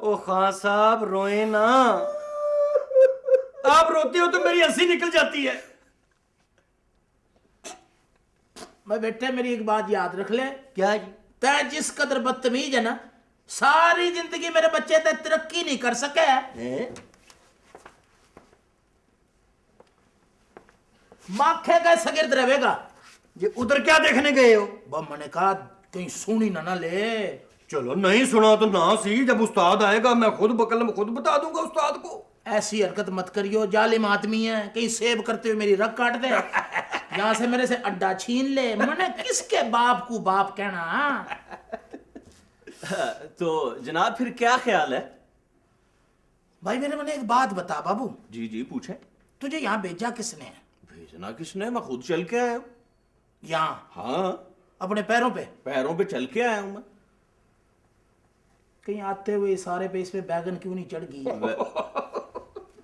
ओ खान साहब रोए ना, आप रोते हो तो मेरी हंसी निकल जाती है। मैं बेटे मेरी एक बात याद रख ले, क्या जी? तै जिस कदर बदतमीज है ना, सारी जिंदगी मेरे बच्चे तै तरक्की नहीं कर सके। माखे का सगिर्द रहेगा। ये उधर क्या देखने गए हो? मैंने कहा कहीं सुनी ना ले। चलो नहीं सुना तो ना सी, जब उस्ताद आएगा मैं खुद बकलम खुद बता दूंगा उस्ताद को। ऐसी हरकत मत करियो, जालिम आदमी है, कहीं सेब करते हुए मेरी रग काट दे। यहाँ से मेरे से अड्डा छीन ले। मैंने किसके बाप को बाप कहना। तो जनाब फिर क्या ख्याल है? भाई मेरे मन एक बात बता बाबू। जी जी पूछे। तुझे यहाँ भेजा किसने? भेजना किसने, मैं खुद चल के आया हूँ यहाँ? हाँ, अपने पैरों पे? पैरों पे चल के आया हूँ मैं। कहीं आते हुए सारे पे इस पे बैगन क्यों नहीं चढ़ गई?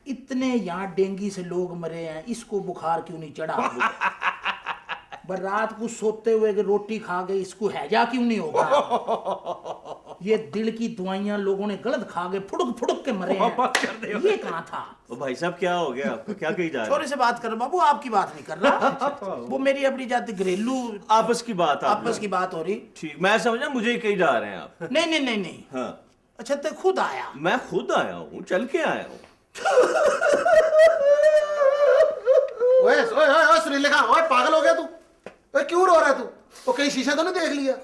इतने यहाँ डेंगी से लोग मरे हैं, इसको बुखार क्यों नहीं चढ़ा? रात को सोते हुए कि रोटी खा गए, इसको हैजा क्यों नहीं होगा? ये दिल की दवाइयां लोगों ने गलत खा गए, फुड़क फुड़क के मरे हैं। ये कहाँ था? ओ भाई साहब क्या हो गया आपको, क्या कही जा रहा है? छोरे से बात कर बाबू, आपकी बात नहीं कर रहा। वो मेरी अपनी जाति घरेलू आपस की बात, आपस की बात हो रही। ठीक, मैं समझा मुझे ही कही जा रहे हैं आप। नहीं नहीं नहीं नहीं। हाँ अच्छा तो खुद आया? मैं खुद आया हूँ, चल के आया हूँ। ओए ओए ओए श्रीलेखा, ओए पागल हो गया तू? ओए क्यों रो रहा है तू? वो कहीं शीशा तो नहीं देख लिया?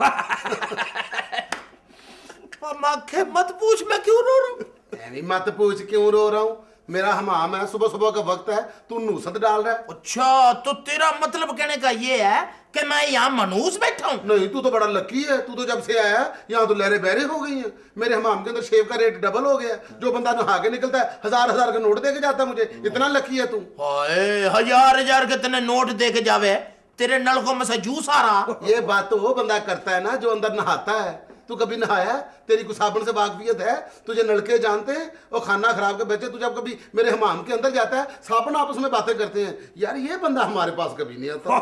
माखे मत पूछ मैं क्यों रो रहा हूँ। अरे मत पूछ क्यों रो रहा हूँ, मेरा हमाम है, सुबह सुबह का वक्त है, तू नूसत डाल रहा है। अच्छा तो तेरा मतलब कहने का ये है कि मैं यहाँ मनूस बैठा हूँ? नहीं, तू तो बड़ा लकी है, तू तो जब से आया यहाँ तो लहरे बहरे हो गई हैं। मेरे हमाम के अंदर शेव का रेट डबल हो गया। जो बंदा नहा के निकलता है 1000 का नोट दे के जाता है मुझे। इतना लकी है तू। हाय 1000 के तने नोट दे के जावे, तेरे नलकों में से जूस आ रहा। ये बात तो वो बंदा करता है ना जो अंदर नहाता है। तू कभी नहाया? तेरी कुछ साबुन से वाकफियत है? तुझे नलके जानते हैं और खाना खराब के बच्चे। तू जब कभी मेरे हमाम के अंदर जाता है, साबुन आपस में बातें करते हैं। यार ये बंदा हमारे पास कभी नहीं आता।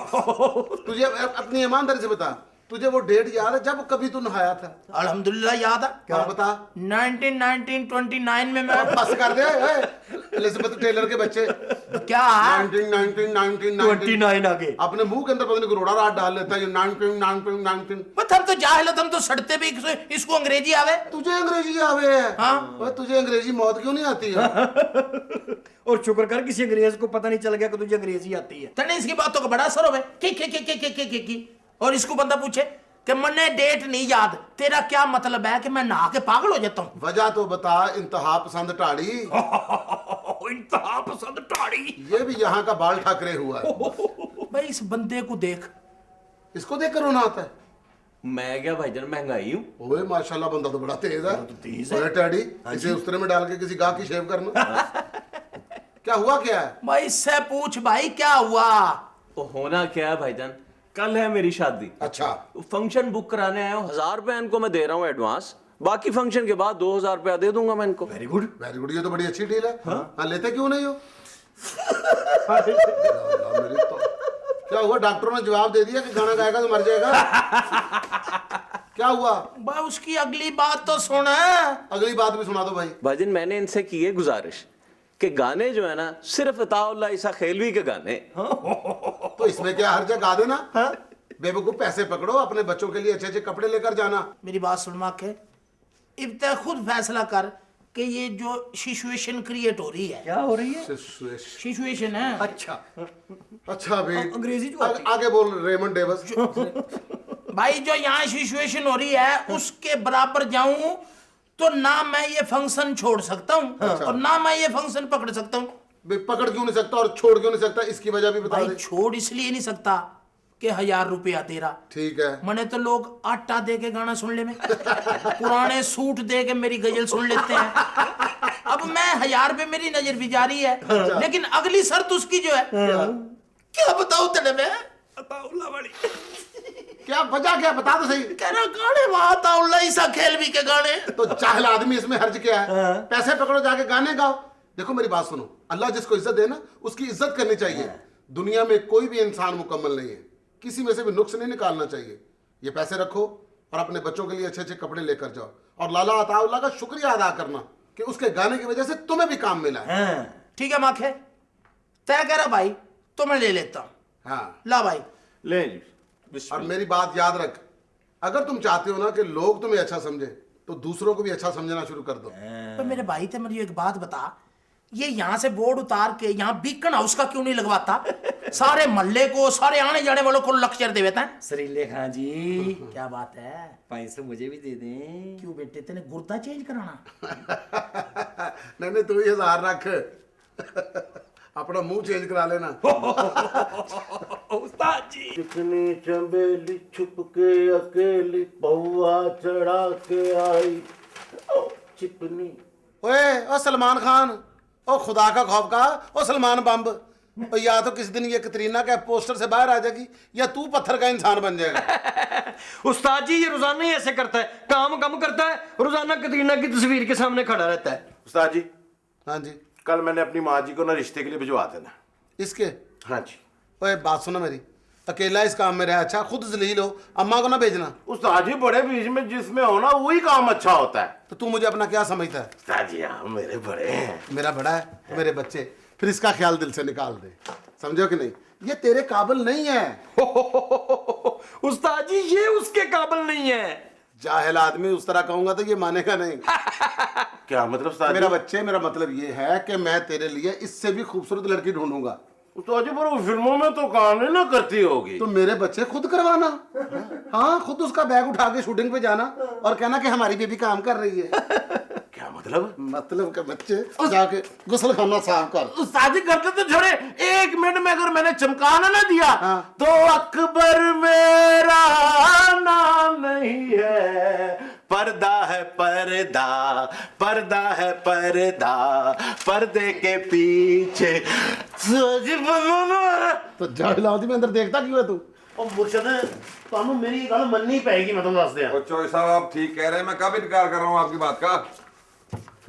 तुझे अपनी ईमानदारी से बता, तुझे वो डेट याद है जब कभी तू नहाया था? अल्हम्दुलिल्लाह याद है। क्या बता? 1929 में मैं। बस कर दे एलिजाबेथ टेलर के बच्चे। क्या? 19 आगे अपने मुंह के अंदर पता नहीं करोड़ा रात डाल लेता है। 19 हम तो जाहिल हो, हम तो सड़ते भी इसको अंग्रेजी आवे। तुझे अंग्रेजी आवे है? हाँ। तुझे अंग्रेजी मौत क्यों नहीं आती है? और शुक्र कर किसी अंग्रेज को पता नहीं चल गया कि तुझे अंग्रेजी आती है। तने इसकी बातों का बड़ा असर होवे की। और इसको बंदा पूछे कि मन्ने डेट नहीं याद, तेरा क्या मतलब है कि मैं नहा के पागल हो जाता हूँ? वजह तो बता। इंतहा पसंद टाड़ी। इंतहा पसंद टाड़ी। ये भी यहाँ का बाल ठाकरे हुआ है। भाई इस बंदे को देख, इसको देख कर रोना आता है। मैं क्या भाईजान महंगाई हूँ? ओए माशाल्लाह बंदा तो बड़ा तेज है। तो तेज है। ओए टैडी, इसे उस तरह में डाल के किसी गाह की शेव करना। क्या हुआ क्या है? भाई इससे पूछ भाई क्या हुआ? तो होना क्या है भाईजान, कल है मेरी शादी। अच्छा। फंक्शन बुक कराने आया हूँ, 1000 रुपया इनको मैं दे रहा हूँ एडवांस। बाकी फंक्शन के बाद 2000 रुपया दे दूंगा मैं इनको। वेरी गुड वेरी गुड, ये तो बड़ी अच्छी डील है। हाँ लेते क्यों नहीं हो? मेरी तो क्या हुआ, डॉक्टरों ने जवाब दे दिया कि गाना गाएगा तो मर जाएगा? क्या हुआ? भाई उसकी अगली बात तो सुन। अगली बात भी सुना दो भाई। भाईजान मैंने इनसे की है गुजारिश कि गाने जो है ना सिर्फ अताउल्लाह ईसा खेलवी के गाने। तो इसमें क्या हर्ज है, गा देना। बेवकूफ, पैसे पकड़ो, अपने बच्चों के लिए अच्छे अच्छे कपड़े लेकर जाना। मेरी बात सुन माके, इब्ता खुद फैसला कर कि ये जो सिचुएशन क्रिएट हो रही है। क्या हो रही है? सिचुएशन है। अच्छा भाई अंग्रेजी जो आती आगे बोल रेमंड डेवस। भाई जो यहाँ सिचुएशन हो रही है उसके बराबर जाऊं तो ना मैं ये फंक्शन छोड़ सकता हूँ और ना मैं ये फंक्शन पकड़ सकता हूँ। पकड़ क्यों नहीं सकता और छोड़ क्यों नहीं सकता, इसकी वजह भी बता भाई दे। छोड़ इसलिए नहीं सकता कि 1000 रुपया दे रहा। ठीक है। मने तो लोग आटा दे के गाना सुन ले में, पुराने सूट दे के मेरी गजल सुन लेते हैं। अब मैं 1000 रुपये मेरी नजर भी जा रही है, लेकिन अगली शर्त उसकी जो है क्या बताऊं तेरे में? अताउल्लाह वाली। क्या वजह, क्या बता दो सही। कह रहा गाने वहां अताउल्लाह ईसा खेलवी के गाने। तो जाहिल आदमी इसमें हर्ज क्या है? पैसे पकड़ो, जाके गाने गाओ। देखो मेरी बात सुनो, अल्लाह जिसको इज्जत दे ना उसकी इज्जत करनी चाहिए। दुनिया में कोई भी इंसान मुकम्मल नहीं है, किसी में से भी नुक्स नहीं निकालना चाहिए। ये पैसे रखो, और अपने बच्चों के लिए अच्छे अच्छे कपड़े लेकर जाओ, और लाला अताउल्ला का शुक्रिया अदा करना कि उसके गाने की वजह से तुम्हें भी काम मिला है। हाँ, ठीक है माखे, तय करा भाई, तो मैं ले लेता हूँ। हाँ, ला भाई। ले जी। और मेरी बात याद रख, अगर तुम चाहते हो ना कि लोग तुम्हें अच्छा समझे तो दूसरों को भी अच्छा समझना शुरू कर दो। पर मेरे भाई थे, मुझे एक बात बता, ये यहाँ से बोर्ड उतार के यहाँ बीकन हाउस का क्यों नहीं लगवाता? सारे मोहल्ले को, सारे आने जाने वालों को लेक्चर दे देता है। सरीले खान जी, क्या बात है? पैसे मुझे भी दे दें। क्यों बेटे, तेने गुर्दा चेंज कराना? नहीं नहीं, तू ये जार रख, अपना मुंह चेंज करा लेना। उस्ताद जी, चिकनी चंबेली छुप के अकेली पौआ चढ़ा के आई ओ चिकनी। ओए ओ सलमान खान, ओ खुदा का खौफ का, ओ सलमान बम्ब, ओ या तो किसी दिन ये कतरीना का पोस्टर से बाहर आ जाएगी या तू पत्थर का इंसान बन जाएगा। उस्ताद जी ये रोजाना ही ऐसे करता है, काम कम करता है, रोजाना कतरीना की तस्वीर के सामने खड़ा रहता है। उस्ताद जी, हाँ जी, कल मैंने अपनी माँ जी को ना रिश्ते के लिए भिजवा देना। इसके हाँ जी। ओए बात सुनो मेरी, अकेला इस काम में रह अच्छा, खुद जलील हो, अम्मा को ना भेजना। उस्ताद जी, बड़े बीच में जिसमें हो ना वही काम अच्छा होता है। तो तू मुझे अपना क्या समझता है? उस्ताद जी हाँ, मेरे बड़े हैं। मेरा बड़ा है, मेरे बच्चे, फिर इसका ख्याल दिल से निकाल दे, समझो कि नहीं? ये तेरे काबिल नहीं है। उस्ताद जी ये उसके काबिल नहीं है। जाहिल आदमी उस तरह कहूंगा तो ये मानेगा नहीं। क्या मतलब उस्ताद मेरा जी? बच्चे, मेरा मतलब ये है कि मैं तेरे लिए इससे भी खूबसूरत लड़की ढूंढूंगा। उस्ताद जी, पर वो फिल्मों में तो काम ही ना करती होगी। तो मेरे बच्चे खुद करवाना, हाँ, खुद उसका बैग उठा के शूटिंग पे जाना और कहना कि हमारी बेबी काम कर रही है। क्या मतलब? मतलब के बच्चे जाके गुस्ल खाना साफ कर। उस्ताद जी करते तो छोड़े, 1 मिनट में अगर मैंने चमकाना ना दिया हाँ। तो अकबर मेरा नाम नहीं है, पर्दा है पर्दा, पर्दा है पर्दा, पर्दे के पीछे। तो जाहिल आदमी अंदर देखता क्यों है तू? ਉਹ ਮੁਰਸ਼ਦ ਤੁਹਾਨੂੰ ਮੇਰੀ ਇਹ ਗੱਲ ਮੰਨਣੀ ਪੈਗੀ, ਮੈਂ ਤੁਹਾਨੂੰ ਦੱਸ ਦਿਆਂ। और चौधरी साहब आप ठीक कह रहे हैं, मैं कब इनकार कर रहा हूँ आपकी बात का।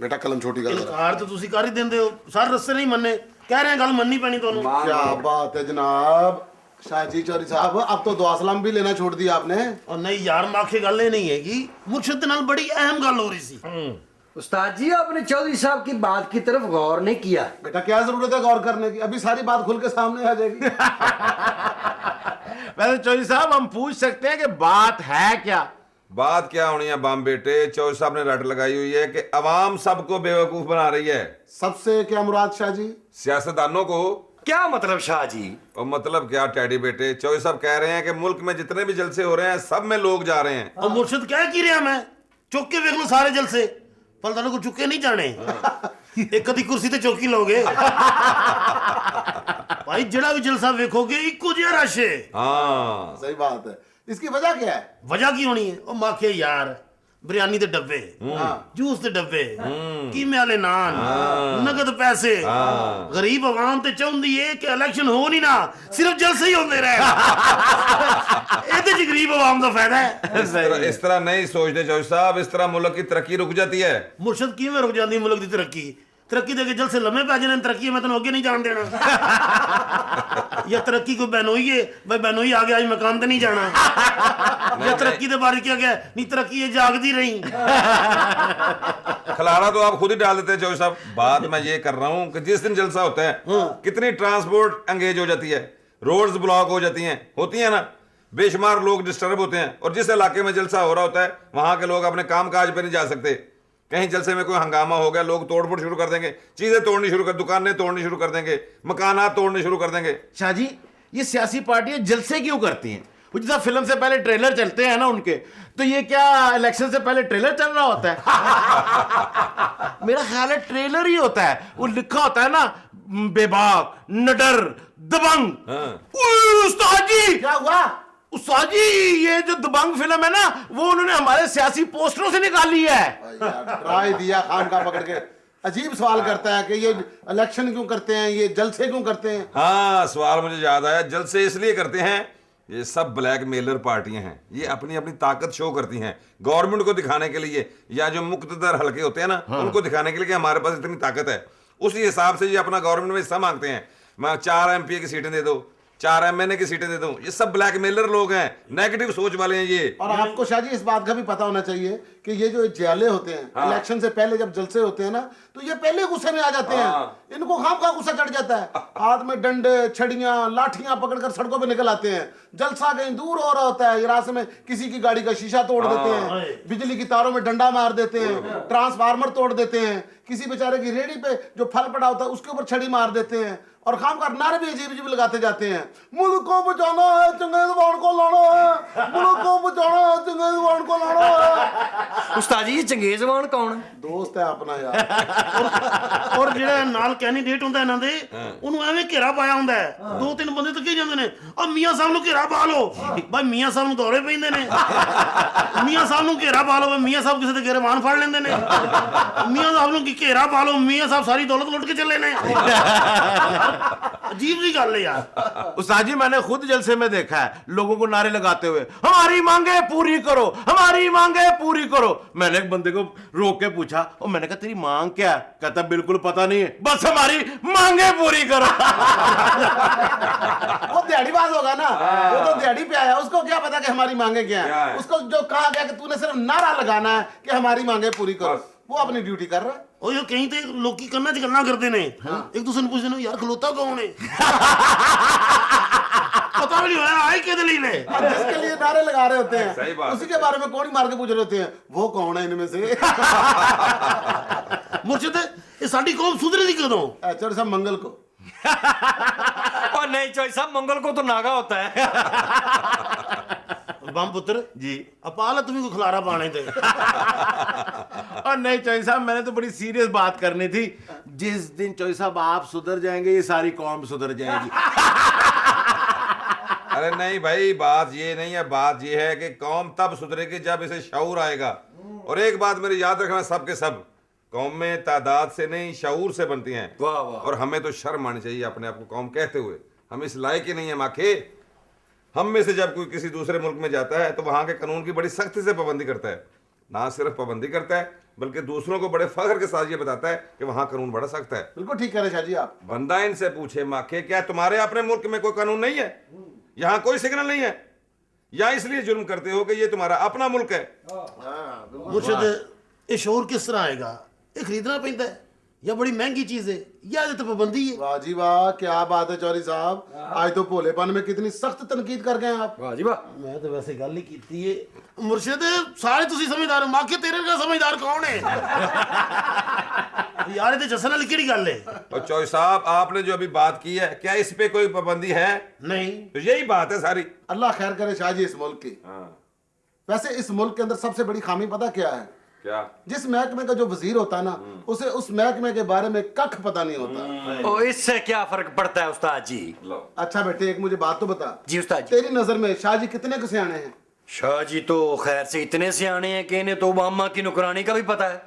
बेटा कलम छोटी कर। ਇਨਕਾਰ ਤਾਂ ਤੁਸੀਂ ਕਰ ਹੀ ਦਿੰਦੇ ਹੋ, ਸਾਰੇ ਰਸਤੇ ਨਹੀਂ ਮੰਨੇ, ਕਹਿ ਰਹੇ ਗੱਲ ਮੰਨਣੀ ਪੈਣੀ ਤੁਹਾਨੂੰ। मान क्या लो। बात है जनाब, शाहजी चौधरी साहब, अब तो दुआ सलाम भी लेना छोड़ दिया आपने। ਉਹ ਨਹੀਂ ਯਾਰ, ਮਾਖੇ ਗੱਲ ਇਹ ਨਹੀਂ ਹੈਗੀ, ਮੁਰਸ਼ਦ ਦੇ ਨਾਲ ਬੜੀ ਅਹਿਮ ਗੱਲ ਹੋ ਰਹੀ ਸੀ। उस्ताद जी आपने चौधरी साहब की बात की तरफ गौर नहीं किया। बेटा क्या जरूरत है गौर करने की, अभी सारी बात खुल के सामने आ जाएगी। वैसे चौधरी साहब हम पूछ सकते हैं कि बात है क्या? बात क्या होनी है बाम बेटे, चौधरी साहब ने रट लगाई हुई है कि अवाम सबको बेवकूफ बना रही है। सबसे क्या मुराद शाह जी? सियासतदानों को। क्या मतलब शाह जी? और मतलब क्या टैडी बेटे, चौधरी साहब कह रहे हैं कि मुल्क में जितने भी जलसे हो रहे हैं सब में लोग जा रहे हैं। और मुर्शद कह की रहा मैं, चुक के वेख लो सारे जलसे, पर तुहानू को चुके नहीं जाने। एक कदी कुर्सी ते चौकी लोगे। भाई जड़ा भी जलसा वेखोगे इको जिहा रश है। हाँ सही बात है, इसकी वजह क्या है? वजह की होनी है? ओ माखे यार, बिरयानी दे डब्बे, जूस दे डब्बे, कीमे वाले नान, नगद पैसे, गरीब आवाम ते चाहुंदी है कि इलेक्शन हो नहीं ना, सिर्फ जलसे ही होंदे रहे। ਇਹਦੇ ਚ ਗਰੀਬ ਆਵਾਮ ਦਾ ਫਾਇਦਾ ਹੈ। इस तरह नहीं सोचते चौधरी साहब, इस तरह मुल्क की तरक्की रुक जाती है। ਮੁਰਸ਼ਦ ਕਿਵੇਂ ਰੁਕ ਜਾਂਦੀ ਮੁਲਕ ਦੀ ਤਰੱਕੀ? ਤਰੱਕੀ ਦੇ ਕੇ ਜਲਸੇ ਲੰਮੇ ਪੈ ਜਾਣੇ, ਤਰੱਕੀ ਮੈਂ ਤੈਨੂੰ ਅੱਗੇ ਨਹੀਂ ਜਾਣ ਦੇਣਾ। या तरक्की को बहनोई है भाई, बहनोई आ गया आज मकाम तो नहीं जाना। या तरक्की के बारे क्या गया नहीं, तरक्की ये जागती रही। खिलाड़ा तो आप खुद ही डाल देते हैं चौधरी साहब। बात मैं ये कर रहा हूँ कि जिस दिन जलसा होता है कितनी ट्रांसपोर्ट एंगेज हो जाती है, रोड्स ब्लॉक हो जाती हैं, होती है ना, बेशुमार लोग डिस्टर्ब होते हैं। और जिस इलाके में जलसा हो रहा होता है वहां के लोग अपने काम काज पे नहीं जा सकते। कहीं जलसे में कोई हंगामा हो गया, लोग तोड़फोड़ शुरू कर देंगे, चीजें तोड़नी शुरू कर, दुकानें तोड़नी शुरू कर देंगे, मकानात तोड़ने शुरू कर देंगे। शाह जी, ये सियासी पार्टियां जलसे क्यों करती हैं? वो जैसा फिल्म से पहले ट्रेलर चलते हैं ना उनके, तो ये क्या इलेक्शन से पहले ट्रेलर चल रहा होता है? मेरा ख्याल है ट्रेलर ही होता है, वो लिखा होता है ना, बेबाक, निडर, दबंग। उई, उस्ताद जी क्या हुआ? उस्ताद जी, ये जो दबंग फिल्म है ना, वो उन्होंने हमारे सियासी पोस्टरों से निकाली है। ट्राई दिया खान का पकड़ के। अजीब सवाल करता है कि ये इलेक्शन क्यों करते हैं, ये जलसे क्यों करते हैं? हाँ, सवाल मुझे याद आया, जलसे इसलिए करते हैं, ये सब ब्लैक मेलर पार्टियां हैं, ये अपनी अपनी ताकत शो करती हैं गवर्नमेंट को दिखाने के लिए, या जो मुक्तदर हलके होते हैं ना, उनको दिखाने के लिए कि हमारे पास इतनी ताकत है। उसी हिसाब से ये अपना गवर्नमेंट में हिस्सा मांगते हैं। मैं 4 MP की सीटें दे दो, 4 MNA की सीटें दे दूं, ये सब ब्लैकमेलर लोग हैं, नेगेटिव सोच वाले हैं ये। और आपको शाह जी इस बात का भी पता होना चाहिए कि ये जो ज्याले होते हैं इलेक्शन से पहले जब जलसे होते हैं ना, तो ये पहले गुस्से में आ जाते हैं। इनको खाम खा गुस्सा चढ़ जाता है, हाथ में डंडे छड़ियां लाठियां पकड़कर सड़कों पे निकल आते हैं। जलसा कहीं दूर हो रहा होता है, ये रास्ते में किसी की गाड़ी का शीशा तोड़ देते हैं, बिजली की तारों में डंडा मार देते हैं, ट्रांसफार्मर तोड़ देते हैं, किसी बेचारे की रेहड़ी पे जो फल पड़ा होता है उसके ऊपर छड़ी मार देते हैं, और खाम कर नारे भी अजीब अजीब लगाते जाते हैं। मुल्क को बचाना है, चंगेज़वान को लाना है, मुल्क को बचाना है, चंगेज़वान को लाना है। उस्ताद जी ये चंगेज़वान कौन है? दोस्त है अपना यार। ਔਰ ਜਿਹੜਾ ਨਾਲ ਕੈਂਡੀਡੇਟ ਹੁੰਦਾ ਇਹਨਾਂ ਦੇ ਉਹਨੂੰ ਐਵੇਂ ਘੇਰਾ ਪਾਇਆ ਹੁੰਦਾ ਹੈ, 2-3 ਬੰਦੇ ਤਾਂ ਕੀ ਜਾਂਦੇ ਨੇ ਆ ਮੀਆਂ ਸਾਹਿਬ ਨੂੰ ਘੇਰਾ ਪਾ ਲਓ ਭਾਈ, ਮੀਆਂ ਸਾਹਿਬ ਨੂੰ ਦੌਰੇ ਪੈਂਦੇ ਨੇ, ਮੀਆਂ ਸਾਹਿਬ ਨੂੰ ਘੇਰਾ ਪਾ ਲਓ, ਮੀਆਂ ਸਾਹਿਬ ਕਿਸੇ ਦੇ ਗਿਰਵਾਨ ਫੜ ਲੈਂਦੇ ਨੇ, ਮੀਆਂ ਸਾਹਿਬ ਨੂੰ ਕੀ ਘੇਰਾ ਪਾ ਲਓ, ਮੀਆਂ ਸਾਹਿਬ ਸਾਰੀ ਦੌਲਤ ਲੁੱਟ ਕੇ ਚੱਲੇ ਨੇ। अजीब सी गल है यार। उस्ताद जी मैंने खुद जलसे में देखा है लोगों को नारे लगाते हुए, हमारी मांगे पूरी करो, हमारी मांगे पूरी करो। मैंने एक बंदे को रोक के पूछा, और मैंने कहा तेरी मांग क्या है? कहता बिल्कुल पता नहीं है, बस हमारी मांगे पूरी करो। वो दिहाड़ीबाज होगा ना, वो तो दिहाड़ी पे आया, उसको क्या पता कि हमारी मांगे क्या है। उसको जो कहा गया कि तूने सिर्फ नारा लगाना है कि हमारी मांगे पूरी करो, वो अपनी ड्यूटी कर रहा है। ਉਹ ਜੋ ਕਈ ਤੇ ਲੋਕੀ ਕੰਨਾਂ 'ਚ ਗੱਲਾਂ ਕਰਦੇ ਨੇ, ਇੱਕ ਦੂਸਰੇ ਨੂੰ ਪੁੱਛਦੇ ਨੇ ਯਾਰ ਖਲੋਤਾ ਕੌਣ ਹੈ, पता भी नहीं होया आए किधर लिए ने। और जिसके लिए नारे लगा रहे होते हैं सही बात उसी के बारे में कौन ही मार के पूछ रहे होते हैं, वो कौन है इनमें से। मुर्शिद ये साडी कौम सुधरेगी कदों? चौधरी साहब मंगल को। और नहीं चौधरी साहब मंगल को तो नागा होता है। बम पुत्र जी अपाल तुम्हें को खिलारा पाने थे। और नहीं चौधरी साहब मैंने तो बड़ी सीरियस बात करनी थी। जिस दिन चौधरी साहब आप सुधर जाएंगे ये सारी कौम सुधर जाएगी। अरे नहीं भाई, बात ये नहीं है, बात ये है कि कौम तब सुधरेगी जब इसे शऊर आएगा। और एक बात मेरी याद रखना, सब के सब कौमें तादाद से नहीं शऊर से बनती हैं। वाह वाह। और हमें तो शर्म आनी चाहिए अपने आप को कौम कहते हुए, हम इस लायक ही नहीं है माखे। हम में से जब कोई किसी दूसरे मुल्क में जाता है तो वहाँ के कानून की बड़ी सख्ती से पाबंदी करता है, ना सिर्फ पाबंदी करता है बल्कि दूसरों को बड़े फख्र के साथ ये बताता है कि वहाँ कानून बड़ा सख्त है। बिल्कुल ठीक कह रहे शाह जी आप। बंदा इनसे पूछे माखे, क्या तुम्हारे अपने मुल्क में कोई कानून नहीं है? यहाँ कोई सिग्नल नहीं है? या इसलिए जुर्म करते हो कि ये तुम्हारा अपना मुल्क है? मुर्शिद ये शोर किस तरह आएगा? ये खरीदना पैंदा है या बड़ी महंगी चीज है या ये तो पाबंदी है? वाह जी वाह, क्या बात है चौधरी साहब, आज तो भोलेपन में कितनी सख्त तनकीद कर गए आप। वाह जी वाह। मैं तो वैसे गल ही की है। मुर्शिद सारे तुसी समझदार हो, माखे तेरे का समझदार कौन है? यार ये जसन वाली केड़ी गल है? और चौधरी साहब आपने जो अभी बात की है, क्या इस पे कोई पाबंदी है? नहीं तो यही बात है सारी। अल्लाह खैर करे शाह जी इस मुल्क की। वैसे इस मुल्क के अंदर सबसे बड़ी खामी पता क्या है? क्या? जिस महकमे का जो वजीर होता है ना, उसे उस महकमे के बारे में कख पता नहीं होता। ओ इससे क्या फर्क पड़ता है उस्ताद जी? अच्छा बेटे एक मुझे बात तो बता, जी उस्ताद जी। तेरी नजर में शाह जी कितने के सियाने हैं? शाह जी तो खैर से इतने सियाने हैं कि इन्हें तो ओबामा की नुकरानी का भी पता है।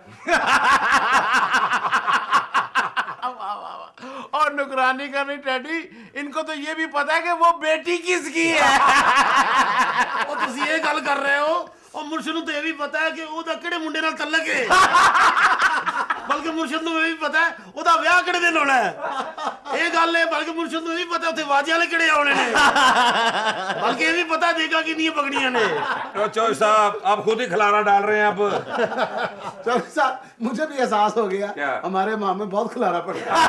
और नुकरानी का नहीं डैडी, इनको तो ये भी पता है कि वो बेटी किसकी है। ਉਹ ਤੁਸੀਂ ਇਹ ਗੱਲ ਕਰ ਰਹੇ ਹੋ, ਉਹ ਮੁਰਸ਼ਿਦ ਨੂੰ ਤੇ ਇਹ ਵੀ ਪਤਾ ਹੈ ਕਿ ਉਹਦਾ ਕਿਹੜੇ ਮੁੰਡੇ ਨਾਲ ਤਲਕ ਹੈ। ਬਲਕਿ ਮੁਰਸ਼ਿਦ ਨੂੰ ਇਹ ਵੀ ਪਤਾ ਹੈ ਉਹਦਾ ਵਿਆਹ ਕਿਹੜੇ ਦਿਨ ਹੋਣਾ ਹੈ। ਇਹ ਗੱਲ ਹੈ, ਬਲਕਿ ਮੁਰਸ਼ਿਦ ਨੂੰ ਇਹ ਵੀ ਪਤਾ ਉੱਥੇ ਵਾਜੇ ਵਾਲੇ ਕਿਹੜੇ ਆਉਣੇ ਨੇ। ਬਲਕਿ ਇਹ ਵੀ ਪਤਾ ਦੇਗਾ ਕਿੰਨੀਆਂ ਪਗੜੀਆਂ ਨੇ। तो चौधरी साहब आप खुद ही खिलाना डाल रहे हैं अब। चौधरी साहब मुझे भी एहसास हो गया, क्या? हमारे माँ में बहुत खिलाना पड़ता है।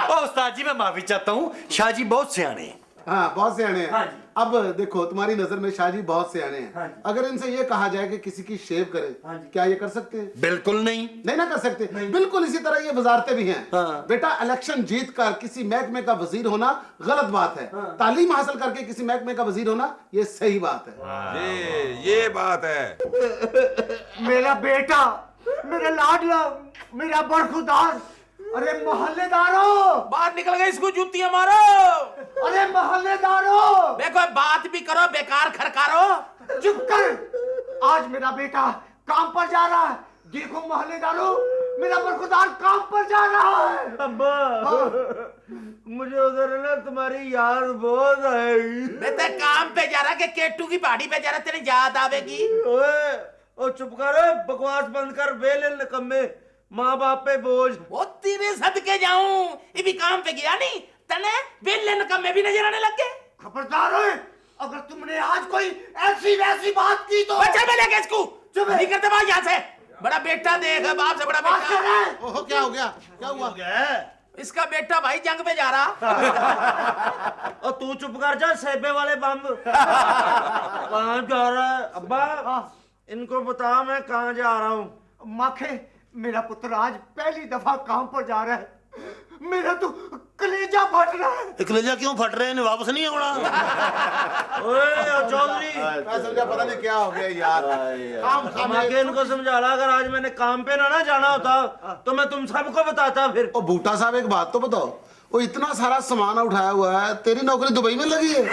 ओ उस्ताद जी मैं माफी चाहता हूँ, शाह जी बहुत सियाने हैं। हाँ बहुत सियाने हैं। अब देखो तुम्हारी नजर में शाह जी बहुत सियाने हैं। अगर इनसे ये कहा जाए कि किसी की शेव करे, क्या ये कर सकते हैं? बिल्कुल नहीं। नहीं ना कर सकते। बिल्कुल इसी तरह ये वजारतें भी हैं। बेटा इलेक्शन जीत कर किसी महकमे का वजीर होना गलत बात है, तालीम हासिल करके किसी महकमे का वजीर होना ये सही बात है। ये बात है। मेरा बेटा, मेरा लाडला, मेरा बरखुदार, अरे मोहल्लेदारों, बाहर निकल गए, इसको जूतियां मारो। अरे मोहल्लेदारों, देखो बात भी करो, बेकार खरकारो। चुप कर। आज मेरा बेटा काम पर जा रहा है। देखो मोहल्लेदारों, मेरा बरखुदार काम पर जा रहा है। अब्बा मुझे उधर ना तुम्हारी याद बहुत आएगी। मैं तो काम पे जा रहा कि केटू की पहाड़ी पे जा रहा, तेरी याद आवेगी। ओए ओ चुप कर, बकवास बंद कर, बेले निकम्मे, माँ बाप पे बोझ। वो तेरे सदके जाऊं, ये भी काम पे गया नहीं, तने बेलन का मैं भी नजर आने लग गए। खबरदार हो, अगर तुमने आज कोई ऐसी वैसी बात की तो बच्चा मैं लेके इसको चुप है। नहीं करते बाहर यहाँ से। बड़ा बेटा देख, बाप से बड़ा बात कर बेटा। रहे हैं। ओहो क्या हो गया, क्या हुआ? इसका बेटा भाई जंग पे जा रहा। और तू चुप कर जा, सेबे वाले बम। कहाँ जा रहा है अब्बा? इनको बता मैं कहाँ जा रहा हूँ। माखे, मेरा पुत्र आज पहली दफा काम पर जा रहा है। मेरा तो कलेजा फट रहा है। कलेजा क्यों फट रहे हैं, वापस नहीं होना। ओए चौधरी, मैं समझा पता नहीं क्या हो गया यार। काम काम आगे इनको समझा ला, अगर आज मैंने काम पे ना जाना होता तो मैं तुम सबको बताता फिर। ओ बूटा साहब एक बात तो बताओ, वो इतना सारा सामान उठाया हुआ है, तेरी नौकरी दुबई में लगी है?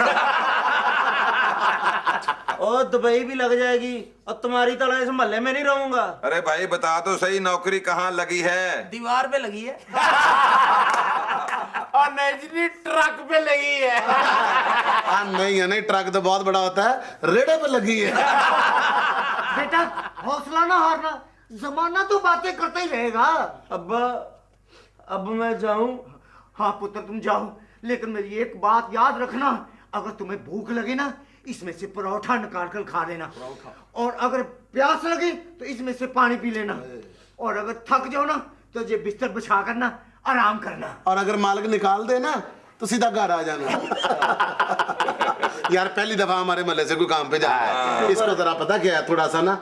और दुबई भी लग जाएगी और तुम्हारी तरह इस मोहल्ले में नहीं रहूंगा। अरे भाई बता तो सही, नौकरी कहाँ लगी है? दीवार पे लगी है। और नजनी ट्रक पे लगी है। नहीं है, नहीं, ट्रक तो बहुत बड़ा होता है, रेड़े पे लगी है। बेटा हौसला ना हारना, जमाना तो बातें करता ही रहेगा। अब्बा अब मैं जाऊं? हाँ पुत्र तुम जाओ, लेकिन मेरी एक बात याद रखना, अगर तुम्हें भूख लगे ना इसमें से परोठा निकाल कर खा लेना, और अगर प्यास लगे तो इसमें से पानी पी लेना, और अगर थक जाओ ना तो ये बिस्तर बिछा कर ना आराम करना। और अगर मालिक निकाल दे ना तो सीधा घर आ जाना। यार पहली दफा हमारे महल्ले से कोई काम पे जा रहा है, इसको जरा पता क्या है, थोड़ा सा ना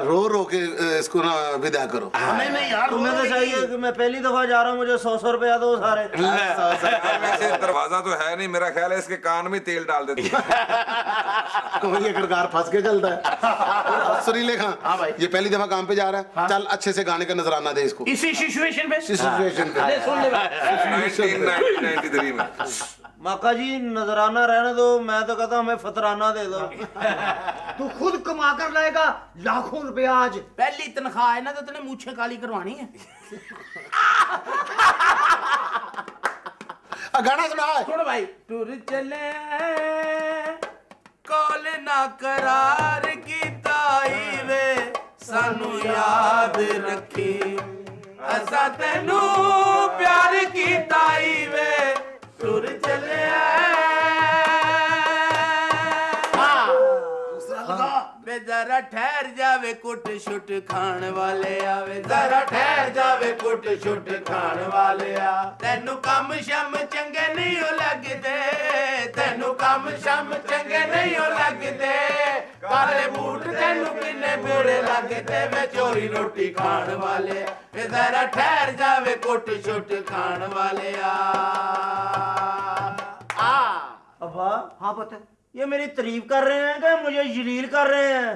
रो रो के इसको ना विदा करो। नहीं नहीं यार, तुम्हें तो चाहिए कि मैं पहली दफा जा रहा हूँ, मुझे 100 रुपया दो सारे। वैसे दरवाजा तो है नहीं, मेरा ख्याल है इसके कान में तेल डाल देते। कोई अगर कार फंस के चलता है। सुरीले खां, हाँ भाई। ये पहली दफा काम पे जा रहा है, चल अच्छे से गाने का नजराना दे इसको इसी सिचुएशन पे सिचुएशन पे। 1993 में। माका जी नजराना रहने दो, मैं तो कहता हूँ हमें फतराना दे दो। तू खुद कमा कर लाएगा लाखों रुपया आज। पहली तनख्वाह है ना तो तूने मूछे काली करवानी है। गाना सुना है। सुन भाई, टूर चले कॉल ना करार की ताई वे सानू याद रखी, असा तेनू प्यार की ताई वे टूर चले। वे जरा ठहर जावे कुट शुट खान वाले आवे, जरा ठहर जावे कुट शुट खान वाले आ। तेनू कम शम चंगे नहीं हो लगदे, तेनू कम शम चंगे नहीं हो लगदे, काले बूट तेनू किन्ने बुरे लगदे, वे चोरी रोटी खान वाले आ। वे जरा ठहर जावे कुट शुट खान वाले आ। अब्बा हाँ बता। ये मेरी तारीफ कर रहे हैं कि मुझे जलील कर रहे हैं?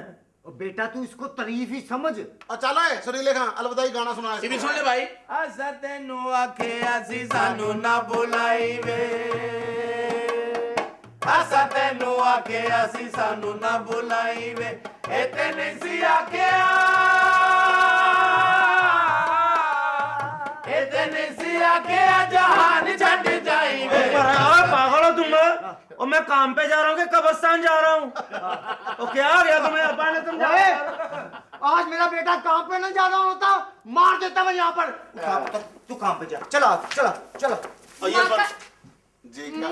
बेटा तू इसको तारीफ ही समझ। चलो है सुरीले खां, अलविदाई गाना सुना है। ये भी सुन ले भाई। असा तेनू आखे असी सानू ना बुलाई वे, असा तेनू आखे असी सानू ना बुलाई वे, ए तेने सी आखे ए तेने सी आखे जहान छड़ जाई वे। पागल हो तुम? और मैं काम पे जा रहा हूँ कि कब्रिस्तान जा रहा हूँ? तो क्या हो गया तुम्हें? अब्बा ने समझाया। आज मेरा बेटा काम पे नहीं जा रहा होता मार देता मैं यहाँ पर। तू काम पे जा, चला चला चला।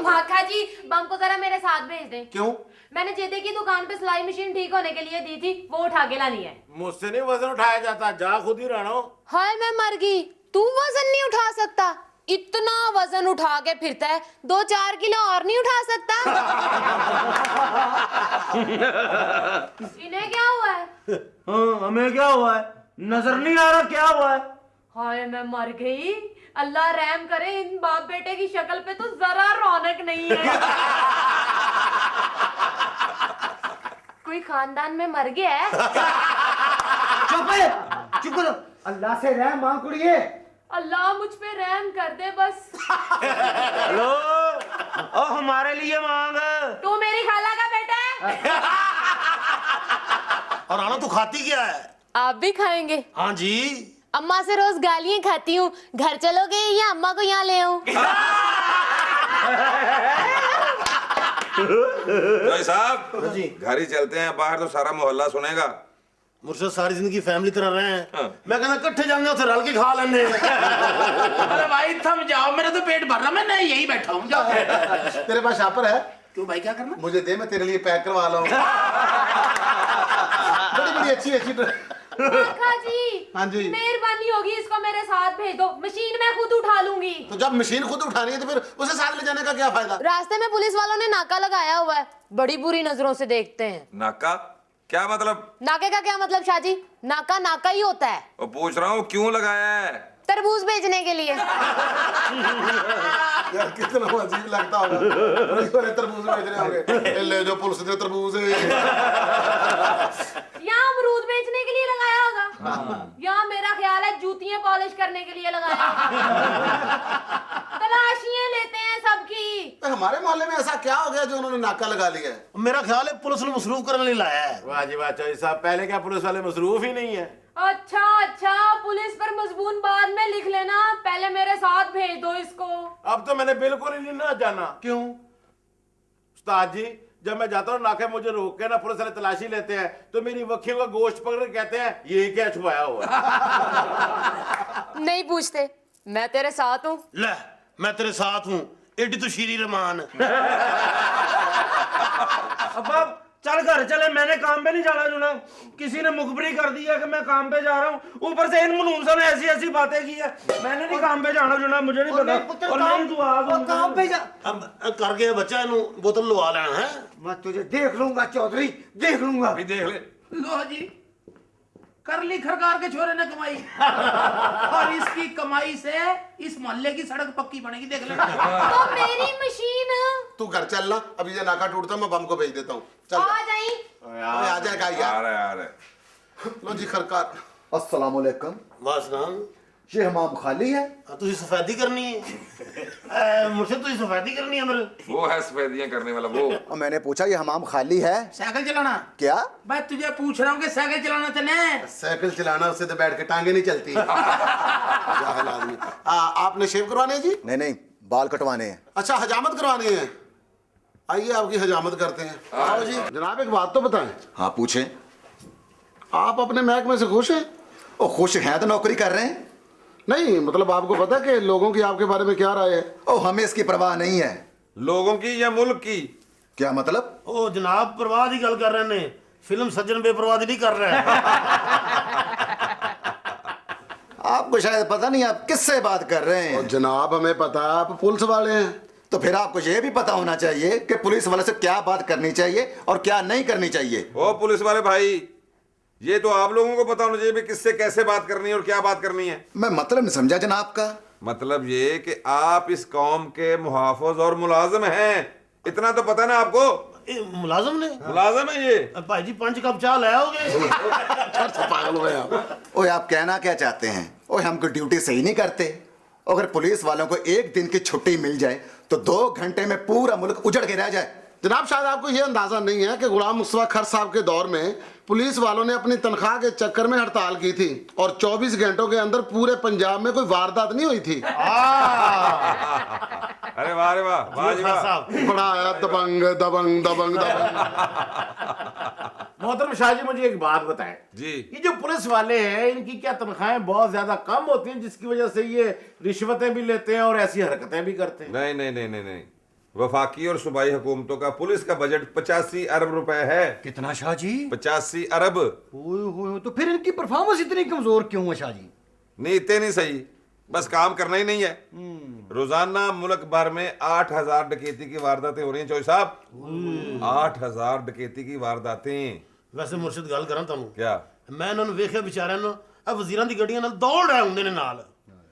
माखा जी बम को जरा मेरे साथ भेज दें। क्यों? मैंने जेदे की दुकान पे सिलाई मशीन ठीक होने के लिए दी थी, वो उठा के लानी है। मुझसे नहीं वजन उठाया जाता, जा खुद ही रहना। हाय मैं मर गई, तू वजन नहीं उठा सकता? इतना वजन उठा के फिरता है, 2-4 किलो और नहीं उठा सकता? इन्हें क्या हुआ है? हाँ हमें क्या हुआ है? नजर नहीं आ रहा क्या हुआ है? हाय मैं मर गई, अल्लाह रहम करे, इन बाप बेटे की शक्ल पे तो जरा रौनक नहीं है। कोई खानदान में मर गया है? चुप करो, अल्लाह से रहम मांग कुड़िए। अल्लाह मुझ पे रहम कर दे बस। हेलो, ओ हमारे लिए मांग। तू मेरी खाला का बेटा है? और राणा तू खाती क्या है? आप भी खाएंगे? हाँ जी। अम्मा से रोज गालियां खाती हूँ, घर चलोगे या अम्मा को यहाँ ले आऊं? भाई साहब घर ही चलते हैं, बाहर तो सारा मोहल्ला सुनेगा। मुर्शद सारी जिंदगी फैमिली तरह रहे हैं मैं कहना इकट्ठे जाने उसे रल के खा लेने अरे भाई थम जाओ, मेरा तो पेट भर रहा, मैं नहीं यही बैठा हूँ, जाओ। तेरे पास शापर है? क्यों भाई, क्या करना? मुझे दे, मैं तेरे लिए पैक करवा लाऊं। बड़ी बड़ी अच्छी काका जी, हाँ जी। मेहरबानी होगी, इसको मेरे साथ भेज दो, मशीन मैं खुद उठा लूंगी। तो जब मशीन खुद उठानी है तो फिर उसे साथ ले जाने का क्या फायदा? रास्ते में पुलिस वालों ने नाका लगाया हुआ है, बड़ी बुरी नजरों से देखते हैं। नाका क्या मतलब? नाके का क्या मतलब शाहजी? नाका नाका ही होता है। वो पूछ रहा हूँ क्यों लगाया है? तरबूज बेचने के लिए। यार कितना अजीब लगता होगा, बड़े तरबूज बेचने होंगे, ले जो पुलिस ने तरबूज है। यहाँ अमरूद बेचने के लिए लगाया होगा, यहाँ मेरा ख्याल है जूतियां पॉलिश करने के लिए लगाया होगा। तलाशियां लेते हैं सबकी। तो हमारे मोहल्ले में ऐसा क्या हो गया जो उन्होंने नाका लगा लिया है? मेरा ख्याल है पुलिस ने मसरूफ करने लिए लाया है। वाह जी वाह चौधरी साहब, पहले क्या पुलिस वाले मसरूफ ही नहीं है? अच्छा अच्छा, पुलिस पर मजबून बाद में लिख लेना, पहले मेरे साथ भेज दो इसको। अब तो मैंने बिल्कुल ही नहीं ना जाना। क्यों? उस्ताद जी, जब मैं जाता हूँ नाके मुझे रोक के ना पुलिस वाले तलाशी लेते हैं तो मेरी वक्कियों का गोश्त पकड़ के कहते हैं ये क्या छुपाया हुआ है? नहीं पूछते, मैं तेरे साथ हूँ। ले, मैं तेरे साथ हूँ, एडी तो शीरी रहमान। अब चल घर चले, मैंने काम पे नहीं जाना जुना, किसी ने मुखबरी कर दी है कि मैं काम पे जा रहा हूँ, ऊपर से इन मनूसा ने ऐसी ऐसी बातें की है, मैंने नहीं काम पे जाना जुना, मुझे नहीं पता। और नहीं तू आ काम पे जा। अब कर गया बच्चा, इन्हू बोतल लुआ लेना है। मैं तुझे देख लूंगा चौधरी, देख लूंगा। अभी देख ले। लो जी, कर ली खरकार के छोरे ने कमाई, और इसकी कमाई से इस मोहल्ले की सड़क पक्की बनेगी, देख लेना। तो मेरी मशीन तू घर चल ना, अभी ये नाका टूटता मैं बम को भेज देता हूँ। चल आ जाई। अबे आ जाएगा यार। आ रहा है। लो जी खरकार। अस्सलाम वालेकुम। वासनाम, ये हमाम खाली है? तुझे सफेदी करनी है? मुझसे तुझे सफेदी करनी है मेरे? वो है सफेदियां करने वाला वो। और मैंने पूछा ये हमाम खाली है? साइकिल चलाना? क्या? मैं तुझे पूछ रहा हूँ कि साइकिल चलाना तने? साइकिल चलाना, उससे तो बैठ के टांगे नहीं चलती। जाहिल आदमी। आपने शेव करवाने हैं जी? नहीं नहीं, बाल कटवाने हैं। अच्छा, हजामत करवानी है? आइए आपकी हजामत करते हैं। आओ जी। जनाब एक बात तो बताएं। हाँ पूछें। आप अपने महकमे से खुश हैं? ओ खुश हैं तो नौकरी कर रहे हैं। नहीं मतलब आपको पता कि लोगों की आपके बारे में क्या राय है? ओ हमें इसकी परवाह नहीं है। लोगों की या मुल्क की? क्या मतलब? ओ जनाब, परवाह की गल कर रहे ने, फिल्म सज्जन बेपरवाह नहीं कर रहे हैं। आपको शायद पता नहीं आप किससे बात कर रहे हैं। जनाब हमें पता है आप पुलिस वाले हैं। तो फिर आपको ये भी पता होना चाहिए कि पुलिस वाले से क्या बात करनी चाहिए और क्या नहीं करनी चाहिए। ओ पुलिस वाले भाई, ये तो आप लोगों को पता होना चाहिए किससे कैसे बात करनी है और क्या बात करनी है। मैं मतलब नहीं समझा जनाब का। मतलब ये कि आप इस कौम के मुहाफिज और मुलाजिम हैं, इतना तो पता है ना आपको। मुलाजिम ने? मुलाजिम है ये। भाई जी 5 कप चाय लाया होगे? पागल हो आप। ओए आप कहना क्या चाहते हैं? ओए हमको ड्यूटी सही नहीं करते? अगर पुलिस वालों को एक दिन की छुट्टी मिल जाए तो 2 घंटे में पूरा मुल्क उजड़ के रह जाए। जनाब शायद आपको ये अंदाजा नहीं है कि गुलाम मुस्तफा खर साहब के दौर में पुलिस वालों ने अपनी तनख्वाह के चक्कर में हड़ताल की थी और 24 घंटों के अंदर पूरे पंजाब में कोई वारदात नहीं हुई थी। अरे वाह रे वाह, वाह जी वाह। बड़ा आया दबंग दबंग दबंग दबंग। मोहतरम शाह जी, मुझे एक बात बताएं जी। ये जो पुलिस वाले हैं इनकी क्या तनख्वाहें बहुत ज्यादा कम होती हैं जिसकी वजह से ये रिश्वतें भी लेते हैं और ऐसी हरकतें भी करते हैं? नहीं नहीं नहीं नहीं नहीं, वफाकी और सूबाई हुकूमतों का पुलिस का बजट 85 अरब रुपए है। कितना शाह जी? 85 अरब। तो फिर इनकी परफॉर्मेंस इतनी कमजोर क्यों है शाह जी? नहीं इतने नहीं सही, बस काम करना ही नहीं है। रोजाना मुल्क भर में 8000 डकैती की वारदातें हो रही हैं चौधरी साहब। 8000 डकैती की वारदातें। वैसे मुर्शिद गल करा तुम क्या? मैं इन्होंने वेख्या बेचारियां नु आ वजीरां दी गड्डियां नाल दौड़ रहे होंदे ने नाल।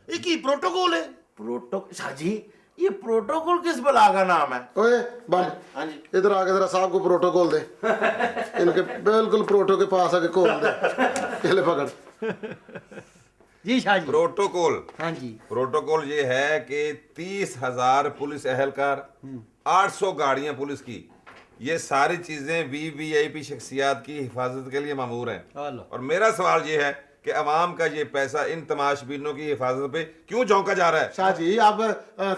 ये की प्रोटोकॉल है? प्रोटोकॉल? शाह जी ये प्रोटोकॉल किस बला का नाम है? ओए बम, इधर आके जरा साहब को प्रोटोकॉल दे। इनके बिल्कुल प्रोटो के पास आके खोल दे। पहले पकड़। जी शाह जी। प्रोटोकॉल? हाँ जी। प्रोटोकॉल ये है कि 30,000 पुलिस एहलकार, 800 गाड़ियां पुलिस की, ये सारी चीजें वीवीआईपी शख्सियात की हिफाजत के लिए मामूर हैं। और मेरा सवाल ये है कि अवाम का ये पैसा इन तमाशबीनों की हिफाजत पे क्यों झोंका जा रहा है। शाह जी आप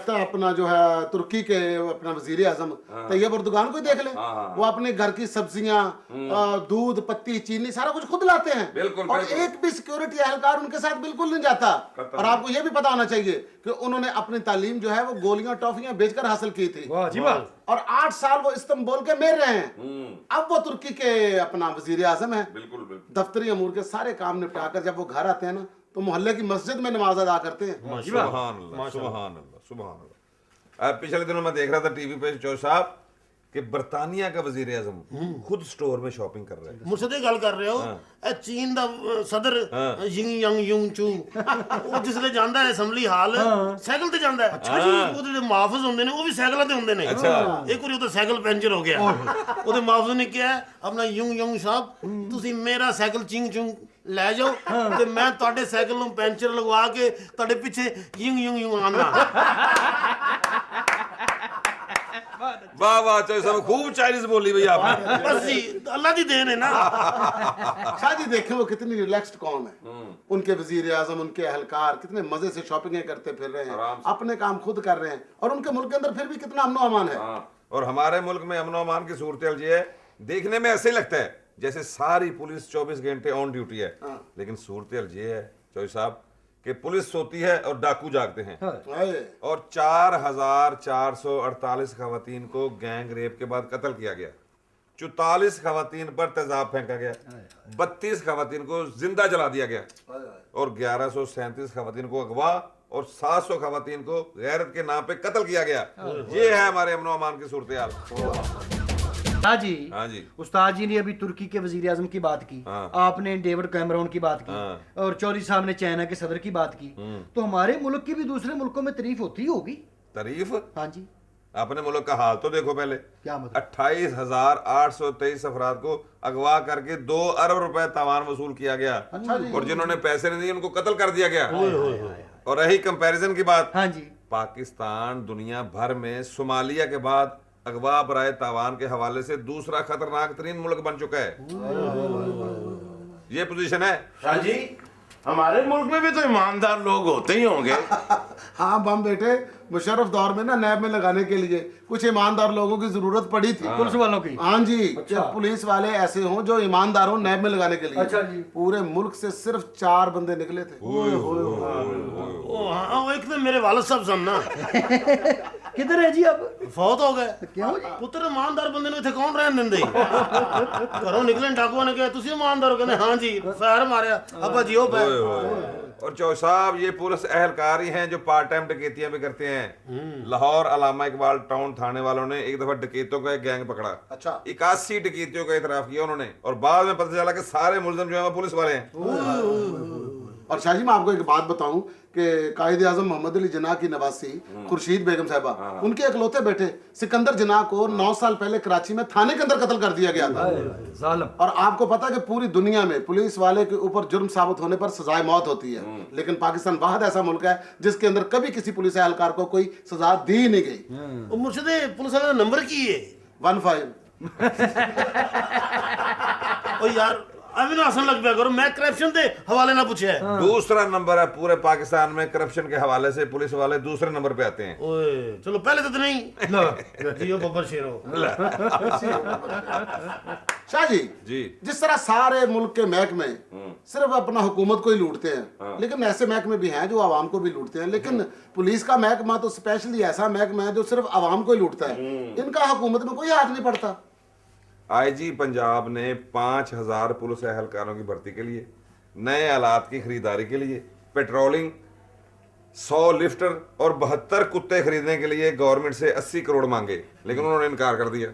तो अपना जो है तुर्की के अपना वजीर आजम तैयब अर्दोगान को देख लें, वो अपने घर की सब्जियां दूध पत्ती चीनी सारा कुछ खुद लाते हैं। बिल्कुल, और बिल्कुल। एक भी सिक्योरिटी एहलकार उनके साथ बिल्कुल नहीं जाता। और आपको ये भी पता होना चाहिए कि उन्होंने अपनी तालीम जो है वो गोलियां टॉफियां बेचकर हासिल की थी। और 8 साल वो इस्तांबुल के मेयर रहे हैं, अब वो तुर्की के अपना वजीर आजम है। बिल्कुल बिल्कुल। दफ्तरी अमूर के सारे काम निपटाकर जब वो घर आते हैं ना तो मोहल्ले की मस्जिद में नमाज अदा करते हैं। सुभान अल्लाह, सुभान अल्लाह, सुभान अल्लाह। पिछले दिनों मैं देख रहा था टीवी पे चौधरी साहब कि बरतानिया का वजीर आजम खुद स्टोर में शॉपिंग कर रहे हैं। मुझसे गल कर रहे हो ਇਹ ਚੀਨ ਦਾ ਸਦਰ ਯਿੰਗ ਯੰਗ ਯੁੰਗ ਚੂ ਉਹ ਜਿਸਲੇ ਜਾਂਦਾ ਹੈ ਅਸੈਂਬਲੀ ਹਾਲ ਸਾਈਕਲ ਤੇ ਜਾਂਦਾ ਹੈ। ਅੱਛਾ ਜੀ। ਉਹਦੇ ਜਿਹੜੇ ਮੁਹਾਫਿਜ਼ ਹੁੰਦੇ ਨੇ ਉਹ ਵੀ ਸਾਈਕਲਾਂ ਤੇ ਹੁੰਦੇ ਨੇ। ਅੱਛਾ। ਇੱਕ ਵਾਰੀ ਉਹਦਾ ਸਾਈਕਲ ਪੈਂਚਰ ਹੋ ਗਿਆ, ਉਹਦੇ ਮੁਹਾਫਿਜ਼ ਨੇ ਕਿਹਾ ਆਪਣਾ ਯੁੰਗ ਯੰਗ ਸਾਹਿਬ ਤੁਸੀਂ ਮੇਰਾ ਸਾਈਕਲ ਚਿੰਗ ਚੁੰਗ ਲੈ ਜਾਓ ਤੇ ਮੈਂ ਤੁਹਾਡੇ ਸਾਈਕਲ ਨੂੰ ਪੈਂਚਰ ਲਗਵਾ ਕੇ ਤੁਹਾਡੇ ਪਿੱਛੇ ਯਿੰਗ ਯੰਗ ਯੁੰਗ ਆਉਂਦਾ। वाह वाह चौधरी साहब, खूब चाइनीज बोली भैया आपने। बस जी अल्लाह दी देन है ना। शाह जी देखें वो कितनी रिलैक्स्ड कौम है, उनके वजीर आजम उनके अहलकार कितने मजे से शॉपिंग करते फिर रहे हैं, अपने काम खुद कर रहे हैं, और उनके मुल्क के अंदर फिर भी कितना अमनो अमान है। और हमारे मुल्क में अमनो अमान की सूरत ये है, देखने में ऐसे ही लगता है जैसे सारी पुलिस 24 घंटे ऑन ड्यूटी है, लेकिन सूरत ये है चौधरी साहब कि पुलिस सोती है और डाकू जागते हैं। और 4448 खवातीन को गैंग रेप के बाद कत्ल किया गया, 44 खवातीन पर तेजाब फेंका गया, 32 खवातीन को जिंदा जला दिया गया, और 1137 खवातीन को अगवा और 700 खवातीन को गैरत के नाम पे कत्ल किया गया। ये है हमारे अमनो अमान की सूरत हाल। हाँ जी। हाँ जी। उस्ताद जी ने अभी तुर्की के वजीर आजम की बात की, आपने डेविड कैमरून की बात की, और चौधरी साहब ने चाइना के सदर की बात की, तो हमारे मुल्क की भी दूसरे मुल्कों में तारीफ होती होगी। तारीफ? हाँ जी। अपने मुल्क का हाल तो देखो पहले। क्या मतलब? 28,823 अफराद को अगवा करके 2 अरब रुपए तावान वसूल किया गया, और जिन्होंने पैसे नहीं दिए उनको कत्ल कर दिया गया। और रही कंपैरिजन की बात, हाँ जी, पाकिस्तान दुनिया भर में सोमालिया के बाद अगवा बराए तावान के हवाले से दूसरा खतरनाक तरीन मुल्क बन चुका है। ये पोजीशन है। शाह जी, हमारे मुल्क में भी तो ईमानदार लोग होते ही होंगे। हाँ बम बेटे, मुशर्रफ दौर में ना नैब में लगाने के लिए कुछ ईमानदार लोगों की जरूरत पड़ी थी। पुलिस वालों की? हाँ जी। अच्छा। पुलिस वाले ऐसे हों जो ईमानदार हों नैब में लगाने के लिए। अच्छा जी। पूरे मुल्क से सिर्फ 4 बंदे निकले थे। हाँ वो एक तो मेरे वालिद साहब सन ना। किधर है जी अब? फौत हो गए। क्यों जी? पुत्र ईमानदार बंदे ने इत्थे कौन रहन दिंदे? घरों निकले डाकुआ ने कहा तुसी ईमानदार हो, कहंदे हाँ जी, फैर मारिया अब्बा जी ओ पैर। और चौधरी साहब ये पुलिस एहलकार ही हैं जो पार्ट टाइम डकैतियां भी करते हैं। लाहौर अलामा इकबाल टाउन थाने वालों ने एक दफा डकैतों का एक गैंग पकड़ा। अच्छा। 81 डकैतियों का इतराफ किया उन्होंने, और बाद में पता चला कि सारे मुलजिम जो है वो पुलिस वाले हैं। और शाह जी मैं आपको एक बात बताऊं कि कायद आजम मोहम्मद अली जिन्ना की नवासी खुर्शीद बेगम साहबा, उनके इकलौते बेटे सिकंदर जिन्ना को 9 साल पहले कराची में थाने के अंदर कत्ल कर दिया गया था। जालिम। और आपको पता है कि पूरी दुनिया में पुलिस वाले के ऊपर जुर्म साबित होने पर सजाए मौत होती है, लेकिन पाकिस्तान वाहिद ऐसा मुल्क है जिसके अंदर कभी किसी पुलिस एहलकार को कोई सजा दी नहीं गई। मुर्शदे पुलिस वाले का नंबर की है? 15। ओ यार अभी ना हसन लग पिया करो, मैं करप्शन के हवाले ना पूछे है। दूसरा नंबर है पूरे पाकिस्तान में करप्शन के हवाले से, पुलिस वाले दूसरे नंबर पे आते हैं। ओए चलो पहले तो नहीं जियो बब्बर शेरो। शाह जी जी, जिस तरह सारे मुल्क के महकमे सिर्फ अपना हुकूमत को ही लूटते हैं, लेकिन ऐसे महकमे भी हैं जो आवाम को भी लूटते हैं, लेकिन पुलिस का महकमा तो स्पेशली ऐसा महकमा है जो सिर्फ आवाम को ही लूटता है, इनका हुकूमत में कोई हाथ नहीं पड़ता। आईजी पंजाब ने 5000 पुलिस एहलकारों की भर्ती के लिए, नए आलात की खरीदारी के लिए, पेट्रोलिंग, 100 लिफ्टर और 72 कुत्ते खरीदने के लिए गवर्नमेंट से 80 करोड़ मांगे, लेकिन उन्होंने इनकार कर दिया।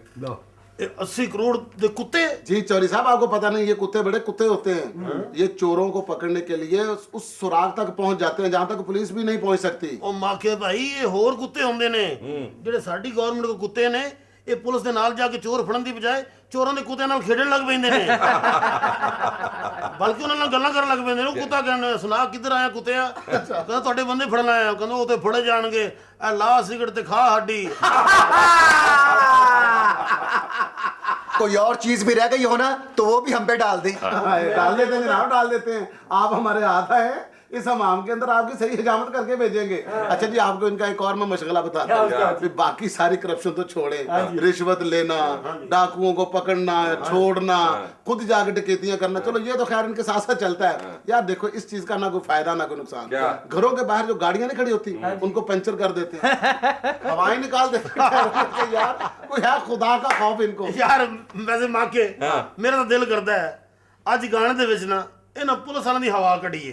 80 करोड़ दे कुत्ते? जी चौधरी साहब आपको पता नहीं, ये कुत्ते बड़े कुत्ते होते हैं। ये चोरों को पकड़ने के लिए उस सुराग तक पहुंच जाते हैं जहां तक पुलिस भी नहीं पहुंच सकती। ओ मां के भाई ये होर कुत्ते होंदे ने ਜਿਹੜੇ ਸਾਡੀ ਗਵਰਨਮੈਂਟ ਕੋ ਕੁੱਤੇ ਨੇ, ਇਹ ਪੁਲਿਸ ਦੇ ਨਾਲ ਜਾ ਕੇ ਚੋਰ ਫੜਨ ਦੀ ਬਜਾਏ ਚੋਰਾਂ ਦੇ ਕੁੱਤਿਆਂ ਨਾਲ ਖੇਡਣ ਲੱਗ ਪੈਂਦੇ ਨੇ। ਬਲਕਿ ਉਹਨਾਂ ਨਾਲ ਗੱਲਾਂ ਕਰਨ ਲੱਗ ਪੈਂਦੇ ਨੇ। ਉਹ ਕੁੱਤਾ ਕਹਿੰਦਾ ਸੁਣਾ ਕਿੱਧਰ ਆਇਆ ਕੁੱਤਿਆ? ਕਹਿੰਦਾ ਤੁਹਾਡੇ ਬੰਦੇ ਫੜਨ ਆਇਆ। ਕਹਿੰਦਾ ਉਹ ਤੇ ਫੜੇ ਜਾਣਗੇ, ਐ ਲਾ ਸਿਗਰਟ ਤੇ ਖਾ ਹੱਡੀ। कोई और चीज भी रह गई हो ना तो वो भी हम पे डाल दें। डाल देते हैं जनाब, डाल देते हैं। आप हमारे हाथ आए, इस हमाम के अंदर आपकी सही हजामत करके भेजेंगे। अच्छा जी, आपको इनका एक और मैं मशगला बताता हूँ। बाकी सारी करप्शन तो छोड़े, रिश्वत लेना, डाकुओं को पकड़ना, छोड़ना, खुद जाके डकैतियां करना, चलो ये तो खैर इनके साथ साथ चलता है। यार देखो, इस चीज का ना कोई फायदा ना कोई नुकसान। घरों के बाहर जो गाड़ियां नहीं खड़ी होती उनको पंचर कर देते हैं, हवाएं निकाल देते हैं। यार कोई है खुदा का खौफ इनको। यार वैसे मां के मेरा तो दिल करता है ਅੱਜ ਗਾਣੇ ਦੇ ਵਿੱਚ ਨਾ ਇਹਨਾਂ ਪੁਲਿਸ ਵਾਲਿਆਂ ਦੀ ਹਵਾ ਕੱਢੀਏ।